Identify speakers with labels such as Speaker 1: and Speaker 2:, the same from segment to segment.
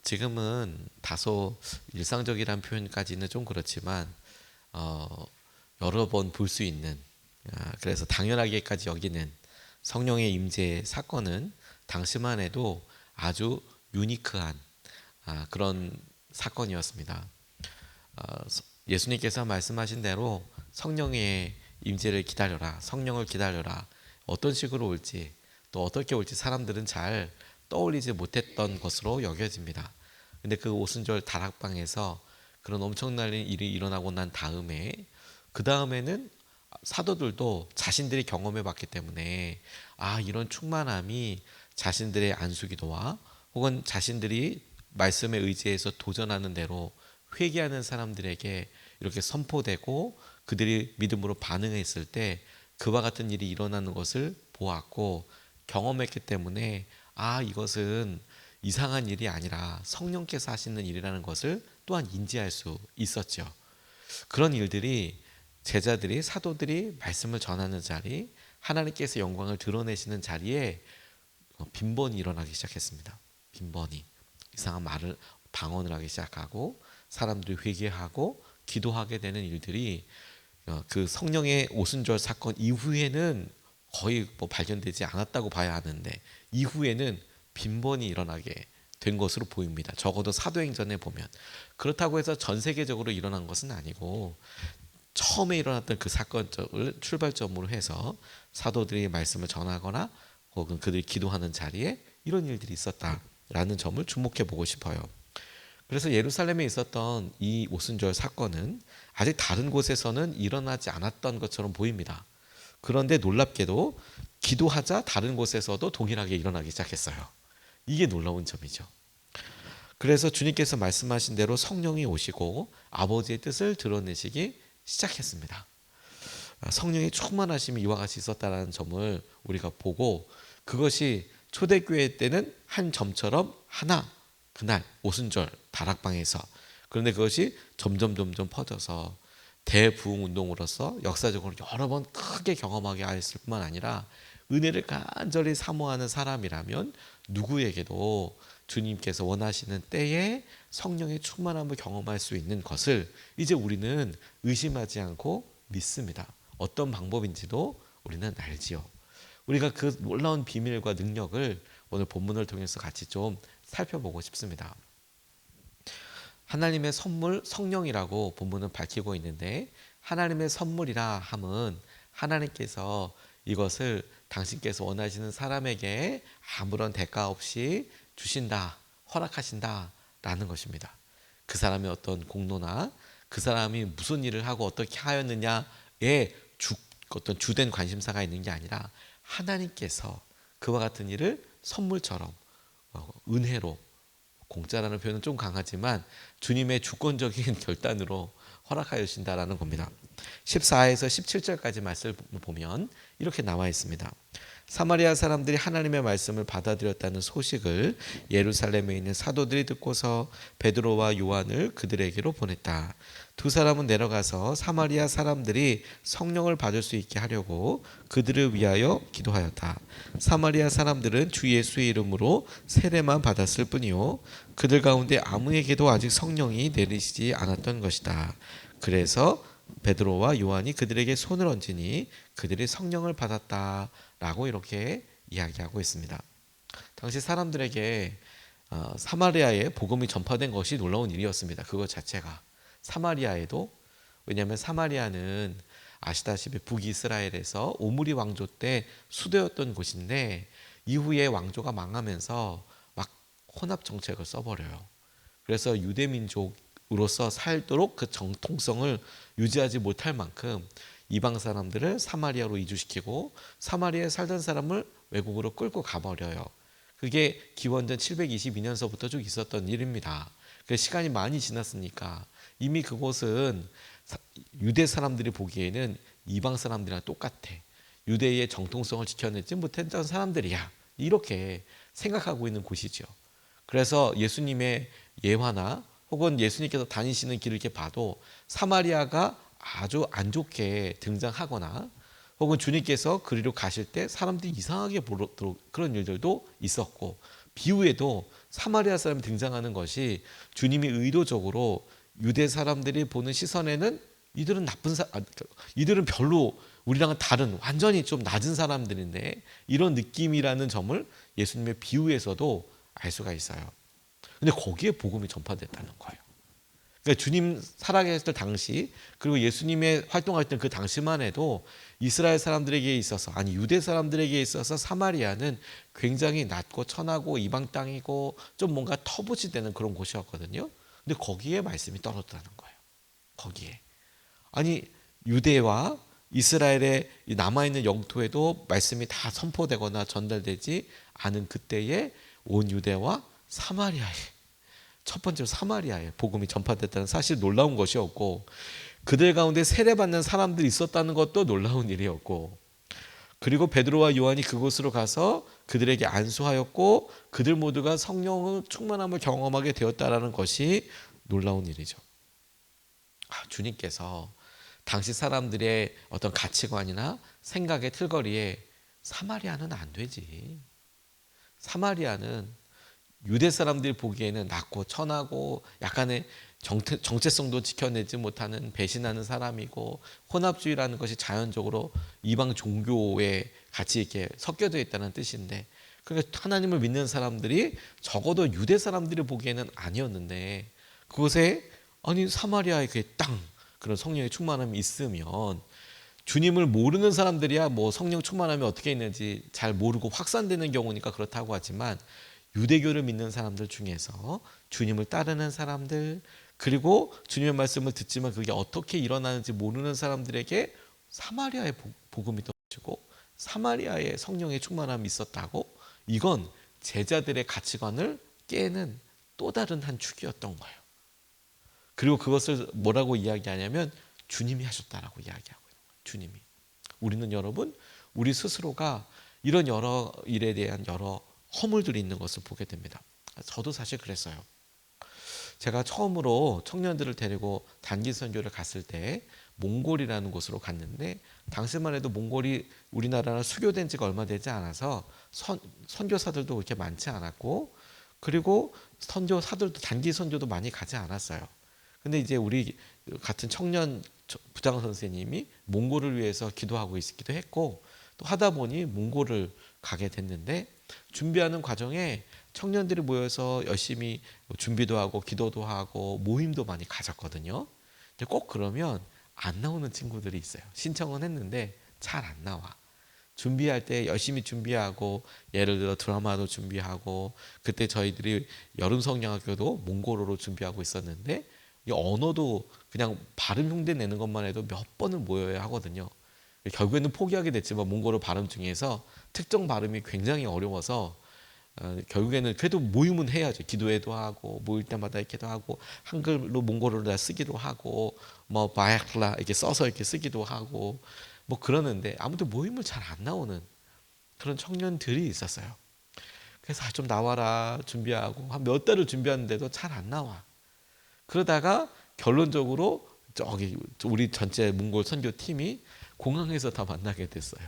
Speaker 1: 지금은 다소 일상적이란 표현까지는 좀 그렇지만 어, 여러 번 볼 수 있는, 그래서 당연하게까지 여기는 성령의 임재 사건은 당시만 해도 아주 유니크한 그런 사건이었습니다. 예수님께서 말씀하신 대로 성령의 임재를 기다려라, 성령을 기다려라. 어떤 식으로 올지, 또 어떻게 올지 사람들은 잘 떠올리지 못했던 것으로 여겨집니다. 근데 그 오순절 다락방에서 그런 엄청난 일이 일어나고 난 다음에, 그 다음에는 사도들도 자신들이 경험해 봤기 때문에 이런 충만함이 자신들의 안수기도와 혹은 자신들이 말씀에 의지해서 도전하는 대로 회개하는 사람들에게 이렇게 선포되고 그들이 믿음으로 반응했을 때 그와 같은 일이 일어나는 것을 보았고 경험했기 때문에 이것은 이상한 일이 아니라 성령께서 하시는 일이라는 것을 또한 인지할 수 있었죠. 그런 일들이 제자들이, 사도들이 말씀을 전하는 자리, 하나님께서 영광을 드러내시는 자리에 빈번히 일어나기 시작했습니다. 빈번히 이상한 말을, 방언을 하기 시작하고 사람들이 회개하고 기도하게 되는 일들이 그 성령의 오순절 사건 이후에는 거의 발견되지 않았다고 봐야 하는데, 이후에는 빈번히 일어나게 된 것으로 보입니다. 적어도 사도행전에 보면. 그렇다고 해서 전 세계적으로 일어난 것은 아니고 처음에 일어났던 그 사건을 출발점으로 해서 사도들이 말씀을 전하거나 혹은 그들이 기도하는 자리에 이런 일들이 있었다라는 점을 주목해 보고 싶어요. 그래서 예루살렘에 있었던 이 오순절 사건은 아직 다른 곳에서는 일어나지 않았던 것처럼 보입니다. 그런데 놀랍게도 기도하자 다른 곳에서도 동일하게 일어나기 시작했어요. 이게 놀라운 점이죠. 그래서 주님께서 말씀하신 대로 성령이 오시고 아버지의 뜻을 드러내시기 시작했습니다. 성령의 충만하심이 이와 같이 있었다는 점을 우리가 보고, 그것이 초대교회 때는 한 점처럼 하나, 그날 오순절 다락방에서, 그런데 그것이 점점 퍼져서 대부흥 운동으로서 역사적으로 여러 번 크게 경험하게 하였을 뿐만 아니라 은혜를 간절히 사모하는 사람이라면 누구에게도 주님께서 원하시는 때에 성령의 충만함을 경험할 수 있는 것을 이제 우리는 의심하지 않고 믿습니다. 어떤 방법인지도 우리는 알지요. 우리가 그 놀라운 비밀과 능력을 오늘 본문을 통해서 같이 좀 살펴보고 싶습니다. 하나님의 선물 성령이라고 본문은 밝히고 있는데, 하나님의 선물이라 함은 하나님께서 이것을 당신께서 원하시는 사람에게 아무런 대가 없이 주신다, 허락하신다 라는 것입니다. 그 사람의 어떤 공로나 그 사람이 무슨 일을 하고 어떻게 하였느냐에 어떤 주된 관심사가 있는 게 아니라 하나님께서 그와 같은 일을 선물처럼 은혜로, 공짜라는 표현은 좀 강하지만 주님의 주권적인 결단으로 허락하여 주신다라는 겁니다. 14에서 17절까지 말씀을 보면 이렇게 나와 있습니다. 사마리아 사람들이 하나님의 말씀을 받아들였다는 소식을 예루살렘에 있는 사도들이 듣고서 베드로와 요한을 그들에게로 보냈다. 두 사람은 내려가서 사마리아 사람들이 성령을 받을 수 있게 하려고 그들을 위하여 기도하였다. 사마리아 사람들은 주 예수의 이름으로 세례만 받았을 뿐이요 그들 가운데 아무에게도 아직 성령이 내리시지 않았던 것이다. 그래서 베드로와 요한이 그들에게 손을 얹으니 그들이 성령을 받았다라고 이렇게 이야기하고 있습니다. 당시 사람들에게 사마리아에 복음이 전파된 것이 놀라운 일이었습니다. 그것 자체가 사마리아에도, 왜냐하면 사마리아는 아시다시피 북이스라엘에서 오므리 왕조 때 수도였던 곳인데 이후에 왕조가 망하면서 막 혼합 정책을 써버려요. 그래서 유대 민족으로서 살도록 그 정통성을 유지하지 못할 만큼 이방 사람들을 사마리아로 이주시키고 사마리아에 살던 사람을 외국으로 끌고 가버려요. 그게 기원전 722년서부터 쭉 있었던 일입니다. 시간이 많이 지났으니까 이미 그곳은 유대 사람들이 보기에는 이방 사람들이랑 똑같아, 유대의 정통성을 지켜내지 못했던 사람들이야, 이렇게 생각하고 있는 곳이죠. 그래서 예수님의 예화나 혹은 예수님께서 다니시는 길을 이렇게 봐도 사마리아가 아주 안 좋게 등장하거나 혹은 주님께서 그리로 가실 때 사람들이 이상하게 보도록 그런 일들도 있었고, 비유에도 사마리아 사람이 등장하는 것이 주님이 의도적으로 유대 사람들이 보는 시선에는 이들은 이들은 별로 우리랑은 다른 완전히 좀 낮은 사람들인데 이런 느낌이라는 점을 예수님의 비유에서도 알 수가 있어요. 근데 거기에 복음이 전파됐다는 거예요. 그러니까 주님 살아계실 당시 그리고 예수님의 활동할 때 그 당시만 해도 이스라엘 사람들에게 있어서 아니 유대 사람들에게 있어서 사마리아는 굉장히 낮고 천하고 이방 땅이고 좀 뭔가 터부시되는 그런 곳이었거든요. 근데 거기에 말씀이 떨어졌다는 거예요. 거기에 아니 유대와 이스라엘의 남아있는 영토에도 말씀이 다 선포되거나 전달되지 않은 그때에 온 유대와 사마리아에 첫 번째로 사마리아에 복음이 전파됐다는 사실 놀라운 것이었고 그들 가운데 세례받는 사람들이 있었다는 것도 놀라운 일이었고 그리고 베드로와 요한이 그곳으로 가서 그들에게 안수하였고 그들 모두가 성령의 충만함을 경험하게 되었다라는 것이 놀라운 일이죠. 주님께서 당시 사람들의 어떤 가치관이나 생각의 틀거리에 사마리아는 안 되지. 사마리아는 유대 사람들이 보기에는 낮고 천하고 약간의 정체성도 지켜내지 못하는 배신하는 사람이고 혼합주의라는 것이 자연적으로 이방 종교에 같이 이렇게 섞여져 있다는 뜻인데 그러니까 하나님을 믿는 사람들이 적어도 유대 사람들이 보기에는 아니었는데 그곳에 아니 사마리아의 그 땅 그런 성령의 충만함이 있으면 주님을 모르는 사람들이야 뭐 성령 충만함이 어떻게 있는지 잘 모르고 확산되는 경우니까 그렇다고 하지만 유대교를 믿는 사람들 중에서 주님을 따르는 사람들 그리고 주님의 말씀을 듣지만 그게 어떻게 일어나는지 모르는 사람들에게 사마리아의 복음이 떨어지고 사마리아의 성령의 충만함이 있었다고 이건 제자들의 가치관을 깨는 또 다른 한 축이었던 거예요. 그리고 그것을 뭐라고 이야기하냐면 주님이 하셨다라고 이야기하고 있는 거예요. 주님이. 우리는 여러분 우리 스스로가 이런 여러 일에 대한 여러 허물들이 있는 것을 보게 됩니다. 저도 사실 그랬어요. 제가 처음으로 청년들을 데리고 단기 선교를 갔을 때 몽골이라는 곳으로 갔는데 당시만 해도 몽골이 우리나라랑 수교된 지가 얼마 되지 않아서 선교사들도 그렇게 많지 않았고 그리고 선교사들도 단기 선교도 많이 가지 않았어요. 근데 이제 우리 같은 청년 부장 선생님이 몽골을 위해서 기도하고 있기도 했고 또 하다 보니 몽골을 가게 됐는데 준비하는 과정에 청년들이 모여서 열심히 준비도 하고 기도도 하고 모임도 많이 가졌거든요. 근데 꼭 그러면 안 나오는 친구들이 있어요. 신청은 했는데 잘 안 나와. 준비할 때 열심히 준비하고 예를 들어 드라마도 준비하고 그때 저희들이 여름 성령학교도 몽골어로 준비하고 있었는데 이 언어도 그냥 발음 흉내 내는 것만 해도 몇 번을 모여야 하거든요. 결국에는 포기하게 됐지만 몽골어 발음 중에서 특정 발음이 굉장히 어려워서 결국에는 그래도 모임은 해야죠. 기도회도 하고 모일 때마다 이렇게도 하고 한글로 몽골어를 다 쓰기도 하고 뭐 바야클라 이렇게 써서 이렇게 쓰기도 하고 뭐 그러는데 아무튼 모임을 잘 안 나오는 그런 청년들이 있었어요. 그래서 좀 나와라 준비하고 한 몇 달을 준비하는데도 잘 안 나와. 그러다가 결론적으로 저기 우리 전체 몽골 선교 팀이 공항에서 다 만나게 됐어요.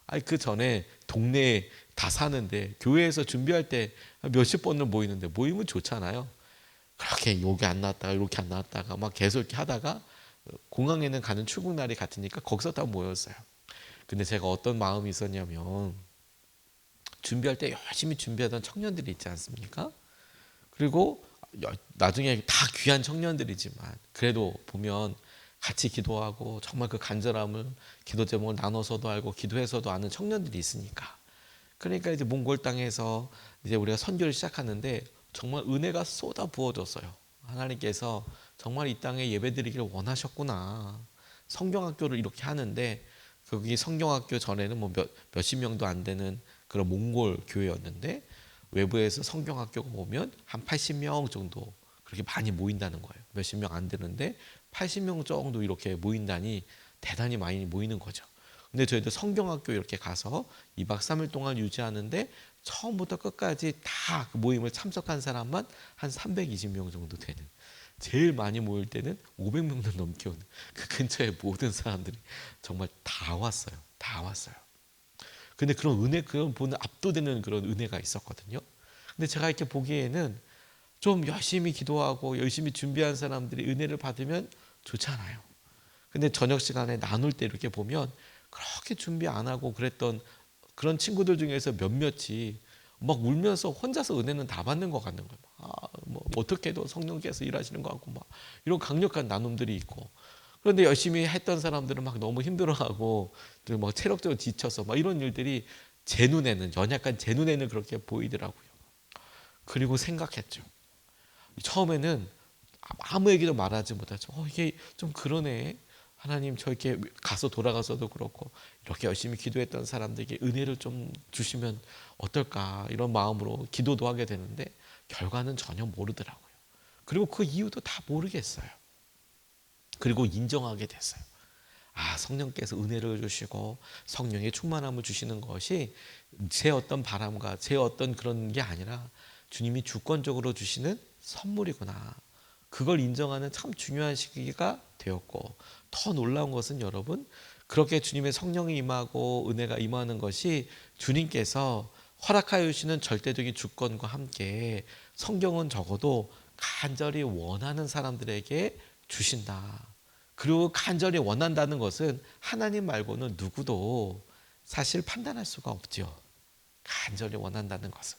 Speaker 1: 아니 그 전에 동네에 다 사는데 교회에서 준비할 때 몇십 번을 모이는데 모이면 좋잖아요. 그렇게 여기 안 나왔다가 이렇게 안 나왔다가 막 계속 이렇게 하다가 공항에는 가는 출국 날이 같으니까 거기서 다 모였어요. 근데 제가 어떤 마음이 있었냐면 준비할 때 열심히 준비하던 청년들이 있지 않습니까? 그리고 나중에 다 귀한 청년들이지만 그래도 보면 같이 기도하고 정말 그 간절함을 기도 제목을 나눠서도 알고 기도해서도 아는 청년들이 있으니까 그러니까 이제 몽골 땅에서 이제 우리가 선교를 시작하는데 정말 은혜가 쏟아 부어졌어요. 하나님께서 정말 이 땅에 예배드리기를 원하셨구나. 성경학교를 이렇게 하는데 거기 성경학교 전에는 뭐 몇십 명도 안 되는 그런 몽골 교회였는데 외부에서 성경학교가 오면 한 80명 정도 그렇게 많이 모인다는 거예요. 몇십 명 안 되는데 80명 정도 이렇게 모인다니 대단히 많이 모이는 거죠. 근데 저희도 성경학교 이렇게 가서 2박 3일 동안 유지하는데 처음부터 끝까지 다 그 모임을 참석한 사람만 한 320명 정도 되는 제일 많이 모일 때는 500명도 넘게 오는 그 근처에 모든 사람들이 정말 다 왔어요. 다 왔어요. 근데 그런 은혜, 그런 보는 압도되는 그런 은혜가 있었거든요. 근데 제가 이렇게 보기에는 좀 열심히 기도하고 열심히 준비한 사람들이 은혜를 받으면 좋잖아요. 근데 저녁 시간에 나눌 때 이렇게 보면 그렇게 준비 안 하고 그랬던 그런 친구들 중에서 몇몇이 막 울면서 혼자서 은혜는 다 받는 것 같는 거예요. 뭐 어떻게 해도 성령께서 일하시는 것 같고 막 이런 강력한 나눔들이 있고, 그런데 열심히 했던 사람들은 막 너무 힘들어하고 막 체력적으로 지쳐서 막 이런 일들이 제 눈에는, 연약한 제 눈에는 그렇게 보이더라고요. 그리고 생각했죠. 처음에는 아무에게도 말하지 못하죠. 이게 좀 그러네. 하나님, 저 이렇게 가서 돌아가서도 그렇고 이렇게 열심히 기도했던 사람들에게 은혜를 좀 주시면 어떨까, 이런 마음으로 기도도 하게 되는데 결과는 전혀 모르더라고요. 그리고 그 이유도 다 모르겠어요. 그리고 인정하게 됐어요. 성령께서 은혜를 주시고 성령의 충만함을 주시는 것이 제 어떤 바람과 제 어떤 그런 게 아니라 주님이 주권적으로 주시는 선물이구나. 그걸 인정하는 참 중요한 시기가 되었고, 더 놀라운 것은 여러분, 그렇게 주님의 성령이 임하고 은혜가 임하는 것이 주님께서 허락하여 주시는 절대적인 주권과 함께 성경은 적어도 간절히 원하는 사람들에게 주신다. 그리고 간절히 원한다는 것은 하나님 말고는 누구도 사실 판단할 수가 없죠. 간절히 원한다는 것은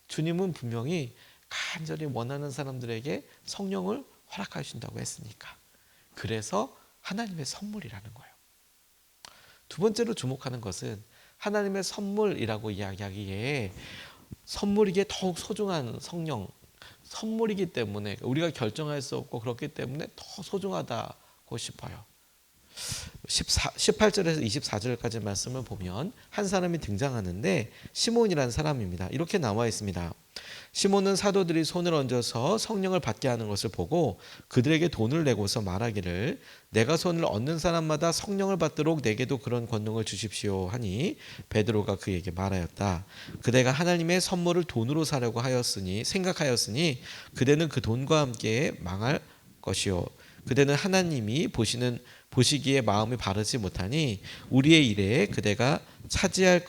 Speaker 1: 주님은 분명히 간절히 원하는 사람들에게 성령을 허락하신다고 했으니까, 그래서 하나님의 선물이라는 거예요. 두 번째로 주목하는 것은 하나님의 선물이라고 이야기하기에 선물이기에 더욱 소중한 성령, 선물이기 때문에 우리가 결정할 수 없고 그렇기 때문에 더 소중하다고 싶어요. 18절에서 24절까지 말씀을 보면 한 사람이 등장하는데 시몬이라는 사람입니다. 이렇게 나와 있습니다. 시몬은 사도들이 손을 얹어서 성령을 받게 하는 것을 보고 그들에게 돈을 내고서 말하기를, 내가 손을 얹는 사람마다 성령을 받도록 내게도 그런 권능을 주십시오 하니, 베드로가 그에게 말하였다. 그대가 하나님의 선물을 돈으로 사려고 생각하였으니 그대는 그 돈과 함께 망할 것이요, 그대는 하나님이 보시기에 마음이 바르지 못하니 우리의 일에 그대가 차지할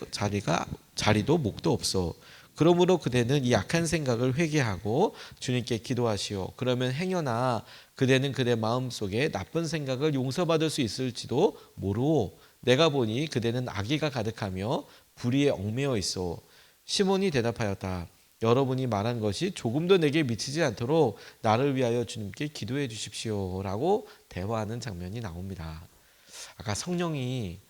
Speaker 1: 자리도 목도 없소. 그러므로 그대는 이 약한 생각을 회개하고 주님께 기도하시오. 그러면 행여나 그대는 그대 마음속에 나쁜 생각을 용서받을 수 있을지도 모르오. 내가 보니 그대는 악의가 가득하며 불의에 얽매여 있어. 시몬이 대답하였다. 여러분이 말한 것이 조금도 내게 미치지 않도록 나를 위하여 주님께 기도해 주십시오 라고 대화하는 장면이 나옵니다. 아까 성령이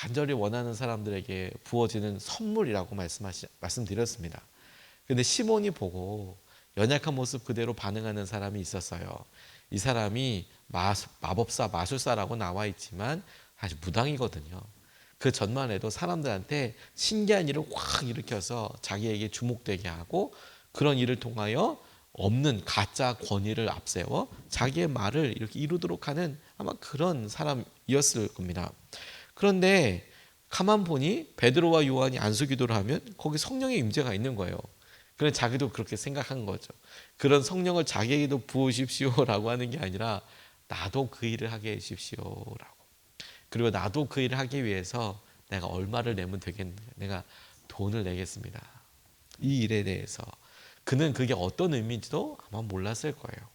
Speaker 1: 간절히 원하는 사람들에게 부어지는 선물이라고 말씀드렸습니다. 그런데 시몬이 보고 연약한 모습 그대로 반응하는 사람이 있었어요. 이 사람이 마법사, 마술사라고 나와 있지만 사실 무당이거든요. 그 전만 해도 사람들한테 신기한 일을 확 일으켜서 자기에게 주목되게 하고, 그런 일을 통하여 없는 가짜 권위를 앞세워 자기의 말을 이렇게 이루도록 하는 아마 그런 사람이었을 겁니다. 그런데 가만 보니 베드로와 요한이 안수기도를 하면 거기 성령의 임재가 있는 거예요. 그래서 자기도 그렇게 생각한 거죠. 그런 성령을 자기에게도 부으십시오라고 하는 게 아니라 나도 그 일을 하게 해주십시오라고. 그리고 나도 그 일을 하기 위해서 내가 얼마를 내면 되겠는가, 내가 돈을 내겠습니다. 이 일에 대해서 그는 그게 어떤 의미인지도 아마 몰랐을 거예요.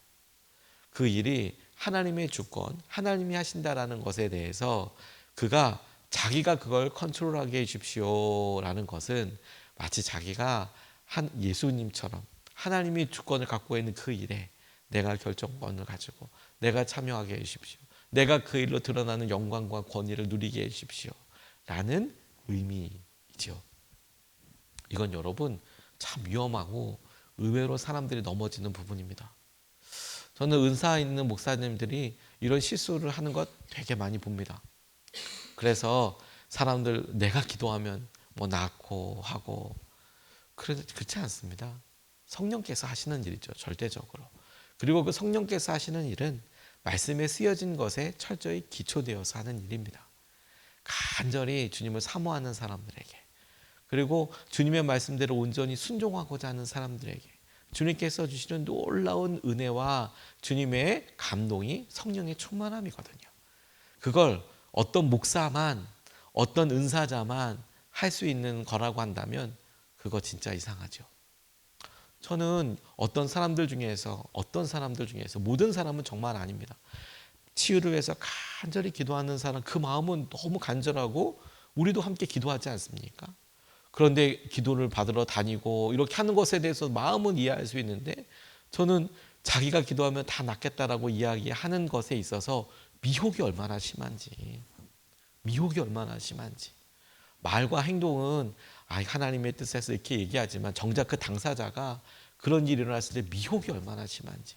Speaker 1: 그 일이 하나님의 주권, 하나님이 하신다라는 것에 대해서 그가 자기가 그걸 컨트롤하게 해주십시오라는 것은 마치 자기가 한 예수님처럼 하나님이 주권을 갖고 있는 그 일에 내가 결정권을 가지고 내가 참여하게 해주십시오, 내가 그 일로 드러나는 영광과 권위를 누리게 해주십시오 라는 의미이죠. 이건 여러분 참 위험하고 의외로 사람들이 넘어지는 부분입니다. 저는 은사 있는 목사님들이 이런 실수를 하는 것 되게 많이 봅니다. 그래서 사람들 내가 기도하면 뭐 낫고 하고, 그렇지 않습니다. 성령께서 하시는 일이죠, 절대적으로. 그리고 그 성령께서 하시는 일은 말씀에 쓰여진 것에 철저히 기초되어서 하는 일입니다. 간절히 주님을 사모하는 사람들에게, 그리고 주님의 말씀대로 온전히 순종하고자 하는 사람들에게 주님께서 주시는 놀라운 은혜와 주님의 감동이 성령의 충만함이거든요. 그걸 어떤 목사만, 어떤 은사자만 할 수 있는 거라고 한다면 그거 진짜 이상하죠. 저는 어떤 사람들 중에서 모든 사람은 정말 아닙니다. 치유를 위해서 간절히 기도하는 사람, 그 마음은 너무 간절하고 우리도 함께 기도하지 않습니까? 그런데 기도를 받으러 다니고 이렇게 하는 것에 대해서 마음은 이해할 수 있는데, 저는 자기가 기도하면 다 낫겠다라고 이야기하는 것에 있어서 미혹이 얼마나 심한지. 말과 행동은 하나님의 뜻에서 이렇게 얘기하지만 정작 그 당사자가 그런 일이 일어났을 때 미혹이 얼마나 심한지.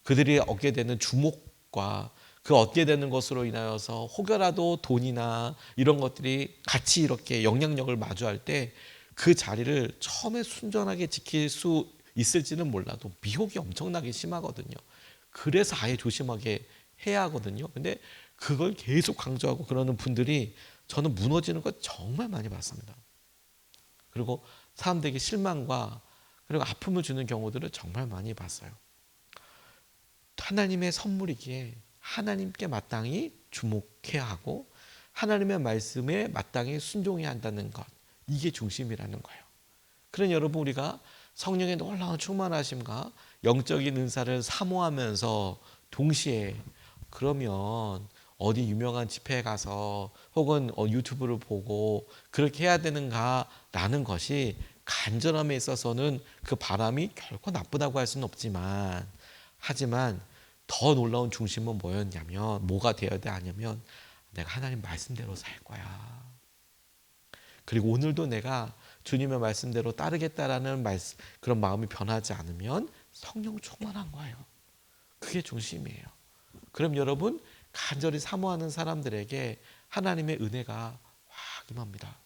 Speaker 1: 그들이 얻게 되는 주목과 그 얻게 되는 것으로 인하여서 혹여라도 돈이나 이런 것들이 같이 이렇게 영향력을 마주할 때 그 자리를 처음에 순전하게 지킬 수 있을지는 몰라도 미혹이 엄청나게 심하거든요. 그래서 아예 조심하게 해야 하거든요. 근데 그걸 계속 강조하고 그러는 분들이 저는 무너지는 걸 정말 많이 봤습니다. 그리고 사람들에게 실망과 그리고 아픔을 주는 경우들을 정말 많이 봤어요. 하나님의 선물이기에 하나님께 마땅히 주목해야 하고 하나님의 말씀에 마땅히 순종해야 한다는 것, 이게 중심이라는 거예요. 그런 여러분, 우리가 성령의 놀라운 충만하심과 영적인 은사를 사모하면서 동시에, 그러면 어디 유명한 집회에 가서 혹은 유튜브를 보고 그렇게 해야 되는가라는 것이 간절함에 있어서는 그 바람이 결코 나쁘다고 할 수는 없지만, 하지만 더 놀라운 중심은 뭐가 되어야 하냐면, 내가 하나님 말씀대로 살 거야. 그리고 오늘도 내가 주님의 말씀대로 따르겠다라는 그런 마음이 변하지 않으면 성령 충만한 거예요. 그게 중심이에요. 그럼 여러분, 간절히 사모하는 사람들에게 하나님의 은혜가 확 임합니다.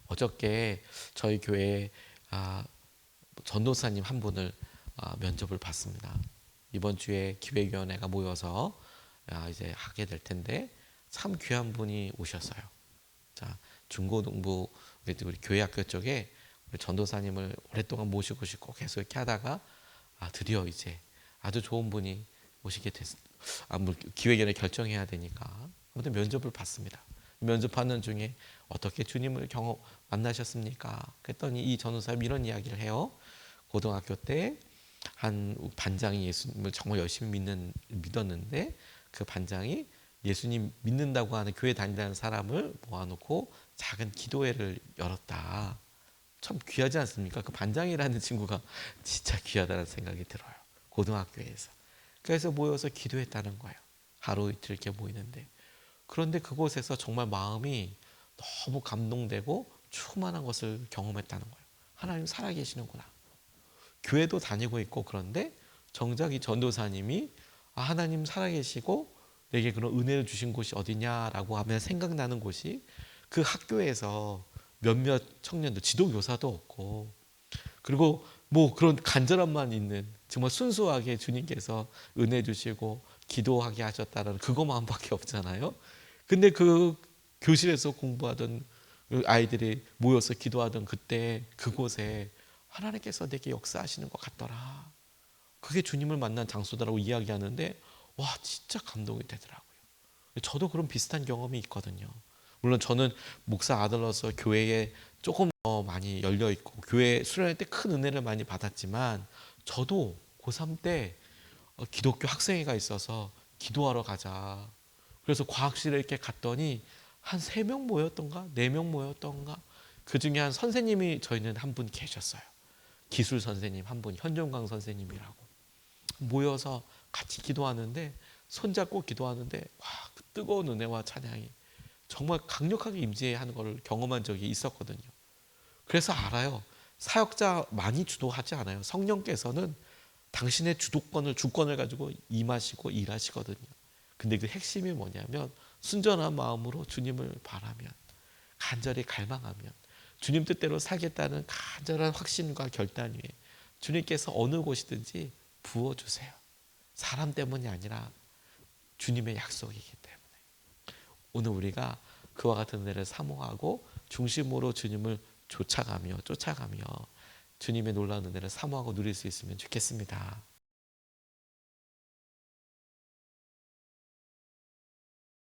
Speaker 1: 어저께 저희 교회에 전도사님 한 분을 면접을 봤습니다. 이번 주에 기획위원회가 모여서 이제 하게 될 텐데, 참 귀한 분이 오셨어요. 자, 중고등부 우리 교회학교 쪽에 우리 전도사님을 오랫동안 모시고 싶고 계속 이렇게 하다가 드디어 이제 아주 좋은 분이 오시게 됐습니다. 기획위원회 결정해야 되니까 아무튼 면접을 봤습니다. 면접하는 중에 어떻게 주님을 만나셨습니까? 그랬더니 이 전도사님 이런 이야기를 해요. 고등학교 때 한 반장이 예수님을 정말 열심히 믿었는데, 그 반장이 예수님 믿는다고 하는 교회 다닌다는 사람을 모아놓고 작은 기도회를 열었다. 참 귀하지 않습니까? 그 반장이라는 친구가 진짜 귀하다는 생각이 들어요. 고등학교에서. 그래서 모여서 기도했다는 거예요. 하루 이틀 이렇게 모이는데. 그런데 그곳에서 정말 마음이 너무 감동되고 충만한 것을 경험했다는 거예요. 하나님 살아계시는구나. 교회도 다니고 있고, 그런데 정작 이 전도사님이 하나님 살아계시고 내게 그런 은혜를 주신 곳이 어디냐라고 하면 생각나는 곳이, 그 학교에서 몇몇 청년들, 지도교사도 없고, 그리고 뭐 그런 간절함만 있는, 정말 순수하게 주님께서 은혜 주시고 기도하게 하셨다는 그것만밖에 없잖아요. 근데 그 교실에서 공부하던 아이들이 모여서 기도하던 그때 그곳에 하나님께서 내게 역사하시는 것 같더라. 그게 주님을 만난 장소다라고 이야기하는데, 와, 진짜 감동이 되더라고요. 저도 그런 비슷한 경험이 있거든요. 물론 저는 목사 아들로서 교회에 조금 더 많이 열려 있고 교회 수련회 때 큰 은혜를 많이 받았지만, 저도 고3 때 기독교 학생회가 있어서 기도하러 가자. 그래서 과학실에 이렇게 갔더니 한 3명 모였던가 4명 모였던가, 그 중에 한 선생님이 저희는 한 분 계셨어요. 기술 선생님 한 분, 현종강 선생님이라고. 모여서 같이 기도하는데, 손잡고 기도하는데, 와, 그 뜨거운 은혜와 찬양이 정말 강력하게 임재하는 것을 경험한 적이 있었거든요. 그래서 알아요. 사역자 많이 주도하지 않아요. 성령께서는 당신의 주권을 가지고 임하시고 일하시거든요. 근데 그 핵심이 뭐냐면, 순전한 마음으로 주님을 바라면, 간절히 갈망하면, 주님 뜻대로 살겠다는 간절한 확신과 결단 위에 주님께서 어느 곳이든지 부어주세요. 사람 때문이 아니라 주님의 약속이기 때문에. 오늘 우리가 그와 같은 은혜를 사모하고 중심으로 주님을 쫓아가며 주님의 놀라운 은혜를 사모하고 누릴 수 있으면 좋겠습니다.